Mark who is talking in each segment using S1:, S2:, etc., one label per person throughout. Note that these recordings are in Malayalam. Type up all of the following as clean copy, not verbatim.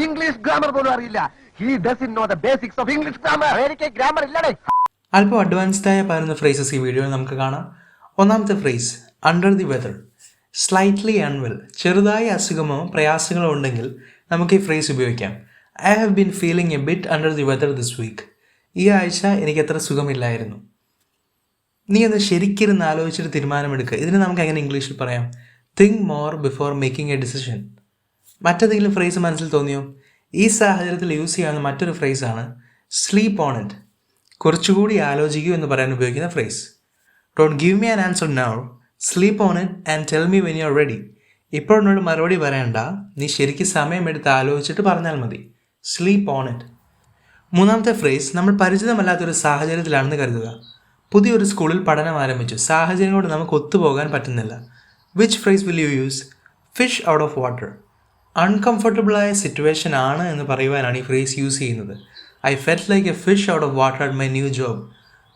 S1: ഇംഗ്ലീഷ് ഗ്രാമർ പോലും അറിയില്ല. He doesn't know the basics of English grammar. എനിക്ക് ഗ്രാമർ ഇല്ലടേ.
S2: അല്പം അഡ്വാൻസ്ഡ് ആയ പറയുന്ന ഫ്രേസസ് ഈ വീഡിയോയിൽ നമുക്ക് കാണാം. ഒന്നാമത്തെ phrase under the weather. Slightly unwell. ചെറുതായ അസുഖമോ പ്രയാസങ്ങളോ ഉണ്ടെങ്കിൽ നമുക്ക് ഈ ഫ്രേസ് ഉപയോഗിക്കാം. I have been feeling a bit under the weather this week. ഈ ആഴ്ച എനിക്ക് അത്ര സുഖമില്ലായിരുന്നു. നീ ഒന്ന് ശരിക്കിരുന്ന് ആലോചിച്ചിട്ട് തീരുമാനമെടുക്കുക. ഇതിന് നമുക്ക് എങ്ങനെ ഇംഗ്ലീഷിൽ പറയാം? Think more before making A decision. മറ്റേതെങ്കിലും ഫ്രേസ് മനസ്സിൽ തോന്നിയോ? ഈ സാഹചര്യത്തിൽ യൂസ് ചെയ്യാവുന്ന മറ്റൊരു ഫ്രേസാണ് സ്ലീപ്പ് ഓൺ ഇറ്റ്. കുറച്ചുകൂടി ആലോചിക്കൂ എന്ന് പറയാൻ ഉപയോഗിക്കുന്ന phrase. Don't give me an answer now, sleep on it and tell me when you are ready. ഇപ്പോൾ എന്നോട് മറുപടി പറയണ്ട, നീ ശരിക്കും സമയമെടുത്ത് ആലോചിച്ചിട്ട് പറഞ്ഞാൽ മതി. Sleep on it. മൂന്നാമത്തെ ഫ്രേസ് നമ്മൾ പരിചിതമല്ലാത്തൊരു സാഹചര്യത്തിലാണെന്ന് കരുതുക. പുതിയൊരു സ്കൂളിൽ പഠനം ആരംഭിച്ചു. സാഹചര്യങ്ങളോട് നമുക്ക് ഒത്തുപോകാൻ പറ്റുന്നില്ല. Which phrase will you use? Fish out of water. അൺകംഫർട്ടബിളായ സിറ്റുവേഷൻ ആണ് എന്ന് പറയുവാനാണ് ഈ ഫ്രേസ് യൂസ് ചെയ്യുന്നത്. I felt like a fish out of water at my new job.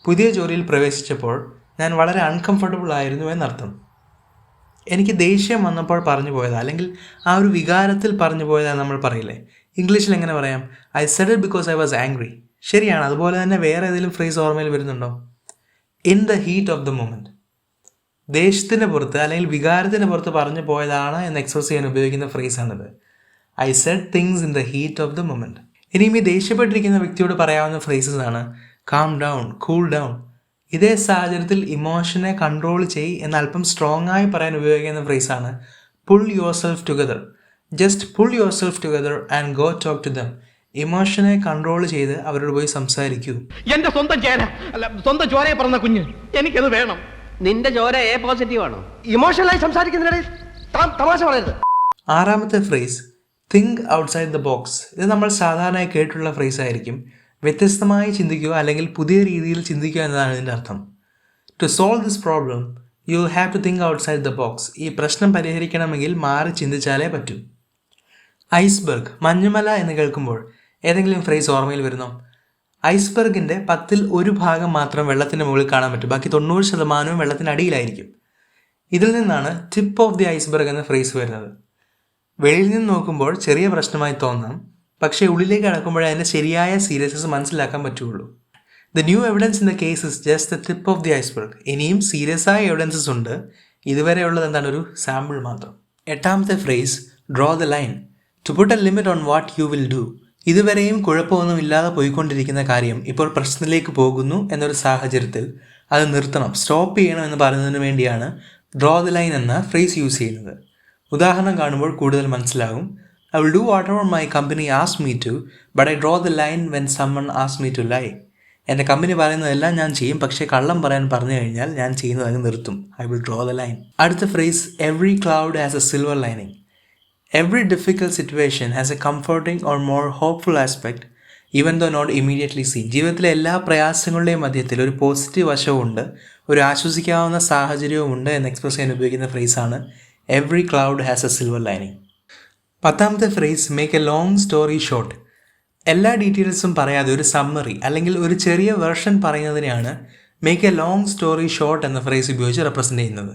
S2: പുതിയ ജോലിയിൽ പ്രവേശിച്ചപ്പോൾ ഞാൻ വളരെ അൺകംഫർട്ടബിൾ ആയിരുന്നു എന്നർത്ഥം. എനിക്ക് ദേഷ്യം വന്നപ്പോൾ പറഞ്ഞു പോയതാ, അല്ലെങ്കിൽ ആ ഒരു വികാരത്തിൽ പറഞ്ഞു പോയതാ നമ്മൾ പറയില്ലേ? ഇംഗ്ലീഷിൽ എങ്ങനെ പറയാം? I said it because I was angry. ശരിയാണ്. അതുപോലെ തന്നെ വേറെ ഏതെങ്കിലും ഫ്രേസ് ഓർമ്മയിൽ വരുന്നുണ്ടോ? In the heat of the moment. ദേഷ്യത്തിൻ്റെ പുറത്ത് അല്ലെങ്കിൽ വികാരത്തിൻ്റെ പുറത്ത് പറഞ്ഞു പോയതാണ് എന്ന് എക്സ്പ്രസ് ചെയ്യാൻ ഉപയോഗിക്കുന്ന ഫ്രേസാണിത്. I said things in the heat of the moment. ഇനിയും ഈ ദേഷ്യപ്പെട്ടിരിക്കുന്ന വ്യക്തിയോട് പറയാവുന്ന ഫ്രേസസ് ആണ് കാം ഡൗൺ, കൂൾ ഡൗൺ. ഇതേ സാഹചര്യത്തിൽ ഇമോഷനെ കൺട്രോൾ ചെയ്യ് എന്ന് അല്പം സ്ട്രോങ് ആയി പറയാൻ ഉപയോഗിക്കുന്ന ഫ്രേസാണ് pull yourself together. Just pull yourself together and go talk to them. ഇമോഷനെ കൺട്രോൾ ചെയ്ത് അവരോട് പോയി സംസാരിക്കൂ.
S3: എന്റെ സ്വന്തം ചേര അല്ല, സ്വന്തം ചോരയെ പറഞ്ഞ കുഞ്ഞ്, എനിക്കത് വേണം.
S4: നിന്റെ ചോര എ പോസിറ്റീവ് ആണോ?
S1: ഇമോഷണലായി സംസാരിക്കുന്നതിനിടയിൽ തമാശ പറയരുത്.
S2: ആറാമത്തെ phrase think outside the box. ഇത് നമ്മൾ സാധാരണയായി കേട്ടിട്ടുള്ള ഫ്രേസ് ആയിരിക്കും. വ്യത്യസ്തമായി ചിന്തിക്കുക അല്ലെങ്കിൽ പുതിയ രീതിയിൽ ചിന്തിക്കുക എന്നതാണ് ഇതിൻ്റെ അർത്ഥം. To solve this problem you have to think outside the box. ഈ പ്രശ്നം പരിഹരിക്കണമെങ്കിൽ മാറി ചിന്തിച്ചാലേ പറ്റൂ. ഐസ്ബർഗ്, മഞ്ഞുമല എന്ന് കേൾക്കുമ്പോൾ ഏതെങ്കിലും ഫ്രേസ് ഓർമ്മയിൽ വരുന്നോ? ഐസ്ബർഗിൻ്റെ 10ൽ 1 ഭാഗം മാത്രം വെള്ളത്തിൻ്റെ മുകളിൽ കാണാൻ പറ്റും. ബാക്കി 90% വെള്ളത്തിനടിയിലായിരിക്കും. ഇതിൽ നിന്നാണ് ടിപ്പ് ഓഫ് ദി ഐസ്ബർഗ് എന്ന ഫ്രേസ് വരുന്നത്. വെളിയിൽ നിന്ന് നോക്കുമ്പോൾ ചെറിയ പ്രശ്നമായി തോന്നാം, പക്ഷേ ഉള്ളിലേക്ക് കടക്കുമ്പോഴേ അതിൻ്റെ ശരിയായ സീരിയസ്നെസ് മനസ്സിലാക്കാൻ പറ്റുള്ളൂ. The new evidence in the case is just the tip of the iceberg. ഇനിയും സീരിയസ് ആയ എവിഡൻസസ് ഉണ്ട്. ഇതുവരെയുള്ളത് എന്താണ്? ഒരു സാമ്പിൾ മാത്രം. എട്ടാമത്തെ phrase draw the line. To put a limit on what you will do. ഇതുവരെയും കുഴപ്പമൊന്നും ഇല്ലാതെ പോയിക്കൊണ്ടിരിക്കുന്ന കാര്യം ഇപ്പോൾ പ്രശ്നത്തിലേക്ക് പോകുന്നു എന്നൊരു സാഹചര്യത്തിൽ അത് നിർത്തണം, സ്റ്റോപ്പ് ചെയ്യണം എന്ന് പറയുന്നതിന് വേണ്ടിയാണ് ഡ്രോ ദ ലൈൻ എന്ന ഫ്രേസ് യൂസ് ചെയ്യുന്നത്. ഉദാഹരണം കാണുമ്പോൾ കൂടുതൽ മനസ്സിലാകും. I will do whatever my company ask me to, but I draw the line when someone ask me to lie. എൻ്റെ കമ്പനി പറയുന്നതെല്ലാം ഞാൻ ചെയ്യും, പക്ഷേ കള്ളം പറയാൻ പറഞ്ഞു കഴിഞ്ഞാൽ ഞാൻ ചെയ്യുന്നത് അങ്ങ് നിർത്തും. I will draw the line. അടുത്ത phrase every cloud has a silver lining. Every difficult situation has a comforting or more hopeful aspect, even though not immediately seen. ജീവിതത്തിലെ എല്ലാ പ്രയാസങ്ങളുടെയും മധ്യത്തിൽ ഒരു പോസിറ്റീവ് വശവുമുണ്ട്, ഒരു ആശ്വസിക്കാവുന്ന സാഹചര്യവുമുണ്ട് എന്ന് എക്സ്പ്രസ് ചെയ്യാൻ ഉപയോഗിക്കുന്ന ഫ്രേസാണ് every cloud has a silver lining. 10ാമത്തെ phrase make a long story short. എല്ലാ ഡീറ്റെയിൽസും പറയാതെ ഒരു സമ്മറി അല്ലെങ്കിൽ ഒരു ചെറിയ വെർഷൻ പറയുന്നതിനെയാണ് make a long story short എന്ന ഫ്രേസ് ഉപയോഗിച്ച് റെപ്രസെൻ്റ് ചെയ്യുന്നത്.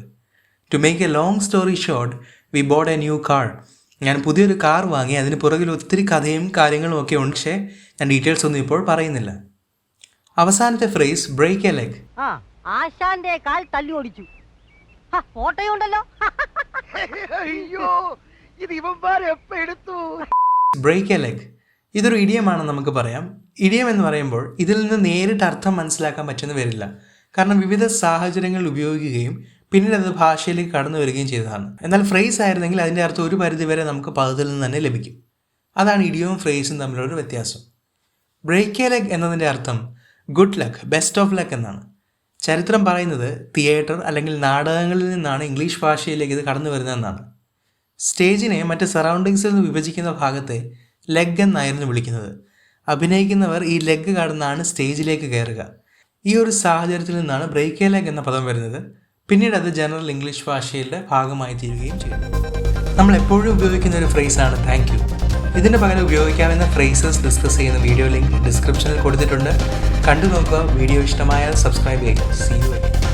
S2: To make a long story short we bought a new car. ഞാൻ പുതിയൊരു കാർ വാങ്ങി, അതിന് പുറകിൽ ഒത്തിരി കഥയും കാര്യങ്ങളും ഒക്കെ ഉണ്ട്, പക്ഷേ ഞാൻ ഡീറ്റെയിൽസ് ഒന്നും ഇപ്പോൾ പറയുന്നില്ല. അവസാനത്തെ ഫ്രേസ് ബ്രേക്ക് എ ലെഗ്.
S5: ആശാന്റെ കാൽ തല്ലി ഓടിച്ചു. ഫോട്ടോയുണ്ടല്ലോ.
S2: Break a leg. ഇതൊരു ഇഡിയമാണെന്ന് നമുക്ക് പറയാം. ഇഡിയം എന്ന് പറയുമ്പോൾ ഇതിൽ നിന്ന് നേരിട്ട് അർത്ഥം മനസ്സിലാക്കാൻ പറ്റുന്ന വരില്ല, കാരണം വിവിധ സാഹചര്യങ്ങളിൽ ഉപയോഗിക്കുകയും പിന്നീട് അത് ഭാഷയിലേക്ക് കടന്നു വരികയും ചെയ്തതാണ്. എന്നാൽ ഫ്രേസ് ആയിരുന്നെങ്കിൽ അതിൻ്റെ അർത്ഥം ഒരു പരിധിവരെ നമുക്ക് പദത്തിൽ നിന്ന് തന്നെ ലഭിക്കും. അതാണ് ഇഡിയവും ഫ്രേസും തമ്മിലൊരു വ്യത്യാസം. ബ്രേക്ക് എ ലെഗ് എന്നതിൻ്റെ അർത്ഥം good luck, best of luck എന്നാണ്. ചരിത്രം പറയുന്നത് തിയേറ്റർ അല്ലെങ്കിൽ നാടകങ്ങളിൽ നിന്നാണ് ഇംഗ്ലീഷ് ഭാഷയിലേക്ക് ഇത് കടന്നു വരുന്നതെന്നാണ്. സ്റ്റേജിനെ മറ്റ് സറൗണ്ടിങ്സിൽ നിന്ന് വിഭജിക്കുന്ന ഭാഗത്തെ ലെഗ് എന്നായിരുന്നു വിളിക്കുന്നത്. അഭിനയിക്കുന്നവർ ഈ ലെഗ് കടന്നാണ് സ്റ്റേജിലേക്ക് കയറുക. ഈ ഒരു സാഹചര്യത്തിൽ നിന്നാണ് ബ്രേക്ക് എ ലെഗ് എന്ന പദം വരുന്നത്. പിന്നീട് അത് ജനറൽ ഇംഗ്ലീഷ് ഭാഷയുടെ ഭാഗമായി തീരുകയും ചെയ്തു. നമ്മൾ എപ്പോഴും ഉപയോഗിക്കുന്ന ഒരു ഫ്രേസാണ് താങ്ക് യു. ഇതിന് പകരം ഉപയോഗിക്കാവുന്ന ഫ്രേസസ് ഡിസ്കസ് ചെയ്യുന്ന വീഡിയോ ലിങ്ക് ഡിസ്ക്രിപ്ഷനിൽ കൊടുത്തിട്ടുണ്ട്. കണ്ടു നോക്കുക. വീഡിയോ ഇഷ്ടമായാൽ സബ്സ്ക്രൈബ് ചെയ്യുക. See you again.